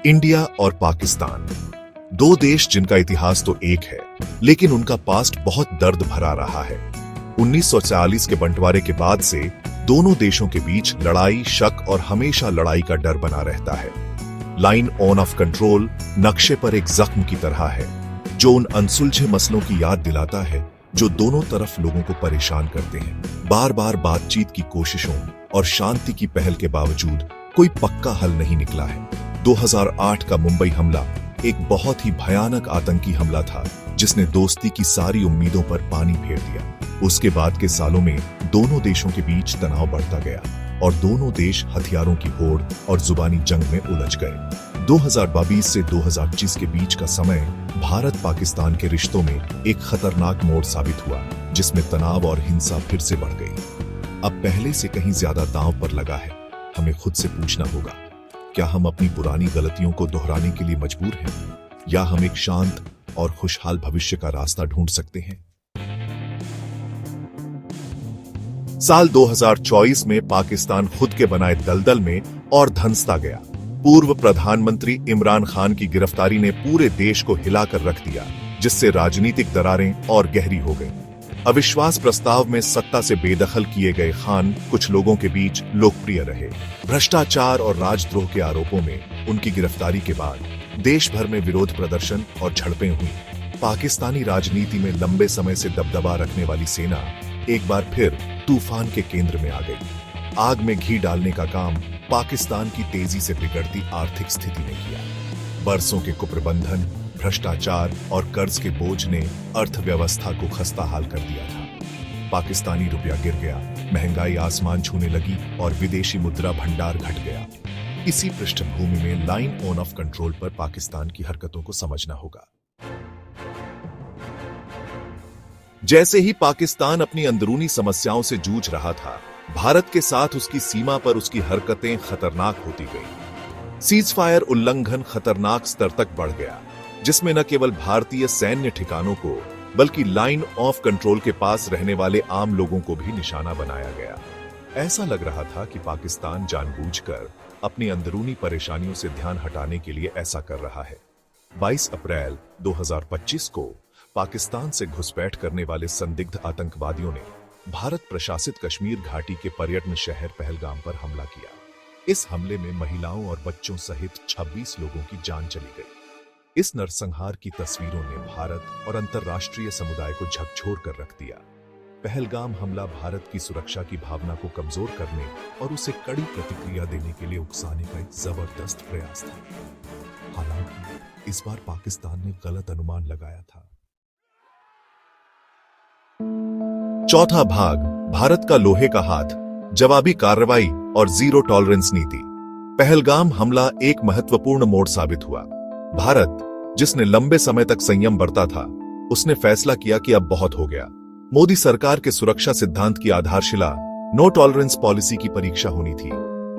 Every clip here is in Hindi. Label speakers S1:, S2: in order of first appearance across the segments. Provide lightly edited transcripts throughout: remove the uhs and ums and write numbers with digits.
S1: इंडिया और पाकिस्तान, दो देश जिनका इतिहास तो एक है, लेकिन उनका पास्ट बहुत दर्द भरा रहा है। 1940 के बंटवारे के बाद से दोनों देशों के बीच लड़ाई, शक और हमेशा लड़ाई का डर बना रहता है। लाइन ऑन ऑफ कंट्रोल नक्शे पर एक जख्म की तरह है, जो उन अनसुलझे मसलों की याद दिलाता है जो दोनों तरफ लोगों को परेशान करते हैं। बार बार बातचीत की कोशिशों और शांति की पहल के बावजूद कोई पक्का हल नहीं निकला है। 2008 का मुंबई हमला एक बहुत ही भयानक आतंकी हमला था, जिसने दोस्ती की सारी उम्मीदों पर पानी फेर दिया। उसके बाद के सालों में दोनों देशों के बीच तनाव बढ़ता गया और दोनों देश हथियारों की होड़ और जुबानी जंग में उलझ गए। 2022 से 2025 के बीच का समय भारत पाकिस्तान के रिश्तों में एक खतरनाक मोड़ साबित हुआ, जिसमें तनाव और हिंसा फिर से बढ़ गई। अब पहले से कहीं ज्यादा दांव पर लगा है। हमें खुद से पूछना होगा, क्या हम अपनी पुरानी गलतियों को दोहराने के लिए मजबूर हैं, या हम एक शांत और खुशहाल भविष्य का रास्ता ढूंढ सकते हैं? साल 2024 में पाकिस्तान खुद के बनाए दलदल में और धंसता गया। पूर्व प्रधानमंत्री इमरान खान की गिरफ्तारी ने पूरे देश को हिलाकर रख दिया, जिससे राजनीतिक दरारें और गहरी हो गईं। अविश्वास प्रस्ताव में सत्ता से बेदखल किए गए खान कुछ लोगों के बीच लोकप्रिय रहे। भ्रष्टाचार और राजद्रोह के आरोपों में उनकी गिरफ्तारी के बाद देश भर में विरोध प्रदर्शन और झड़पें हुई। पाकिस्तानी राजनीति में लंबे समय से दबदबा रखने वाली सेना एक बार फिर तूफान के केंद्र में आ गई। आग में घी डालने का काम पाकिस्तान की तेजी से बिगड़ती आर्थिक स्थिति ने किया। बरसों के कुप्रबंधन, भ्रष्टाचार और कर्ज के बोझ ने अर्थव्यवस्था को खस्ताहाल कर दिया था। पाकिस्तानी रुपया गिर गया, महंगाई आसमान छूने लगी और विदेशी मुद्रा भंडार घट गया। इसी पृष्ठभूमि में लाइन ऑन ऑफ कंट्रोल पर पाकिस्तान की हरकतों को समझना होगा। जैसे ही पाकिस्तान अपनी अंदरूनी समस्याओं से जूझ रहा था, भारत के साथ उसकी सीमा पर उसकी हरकतें खतरनाक होती गईं। सीजफायर उल्लंघन खतरनाक स्तर तक बढ़ गया, जिसमें न केवल भारतीय सैन्य ठिकानों को बल्कि लाइन ऑफ कंट्रोल के पास रहने वाले आम लोगों को भी निशाना बनाया गया। ऐसा लग रहा था कि पाकिस्तान जानबूझकर अपनी अंदरूनी परेशानियों से ध्यान हटाने के लिए ऐसा कर रहा है। 22 अप्रैल 2025 को पाकिस्तान से घुसपैठ करने वाले संदिग्ध आतंकवादियों ने भारत प्रशासित कश्मीर घाटी के पर्यटन शहर पहलगाम पर हमला किया। इस हमले में महिलाओं और बच्चों सहित 26 लोगों की जान चली गई। इस नरसंहार की तस्वीरों ने भारत और अंतर्राष्ट्रीय समुदाय को झकझोर कर रख दिया। पहलगाम हमला भारत की सुरक्षा की भावना को कमजोर करने और उसे कड़ी प्रतिक्रिया देने के लिए उकसाने का एक जबरदस्त प्रयास था। हालांकि इस बार पाकिस्तान ने गलत अनुमान लगाया था। चौथा भाग, भारत का लोहे का हाथ, जवाबी कार्रवाई और जीरो टॉलरेंस नीति। पहलगाम हमला एक महत्वपूर्ण मोड़ साबित हुआ। भारत, जिसने लंबे समय तक संयम बरता था, उसने फैसला किया कि अब बहुत हो गया। मोदी सरकार के सुरक्षा सिद्धांत की आधारशिला नो टॉलरेंस पॉलिसी की परीक्षा होनी थी।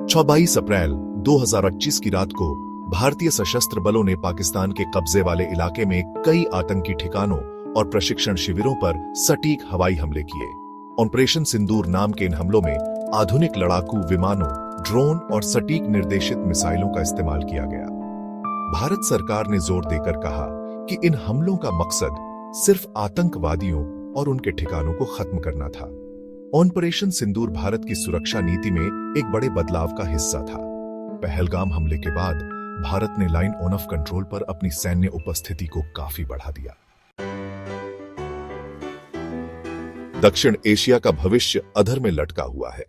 S1: 22 अप्रैल 2025 की रात को भारतीय सशस्त्र बलों ने पाकिस्तान के कब्जे वाले इलाके में कई आतंकी ठिकानों और प्रशिक्षण शिविरों पर सटीक हवाई हमले किए। ऑपरेशन सिंदूर नाम के इन हमलों में आधुनिक लड़ाकू विमानों, ड्रोन और सटीक निर्देशित मिसाइलों का इस्तेमाल किया गया। भारत सरकार ने जोर देकर कहा कि इन हमलों का मकसद सिर्फ आतंकवादियों और उनके ठिकानों को खत्म करना था। ऑपरेशन सिंदूर भारत की सुरक्षा नीति में एक बड़े बदलाव का हिस्सा था। पहलगाम हमले के बाद भारत ने लाइन ऑन ऑफ कंट्रोल पर अपनी सैन्य उपस्थिति को काफी बढ़ा दिया। दक्षिण एशिया का भविष्य अधर में लटका हुआ है।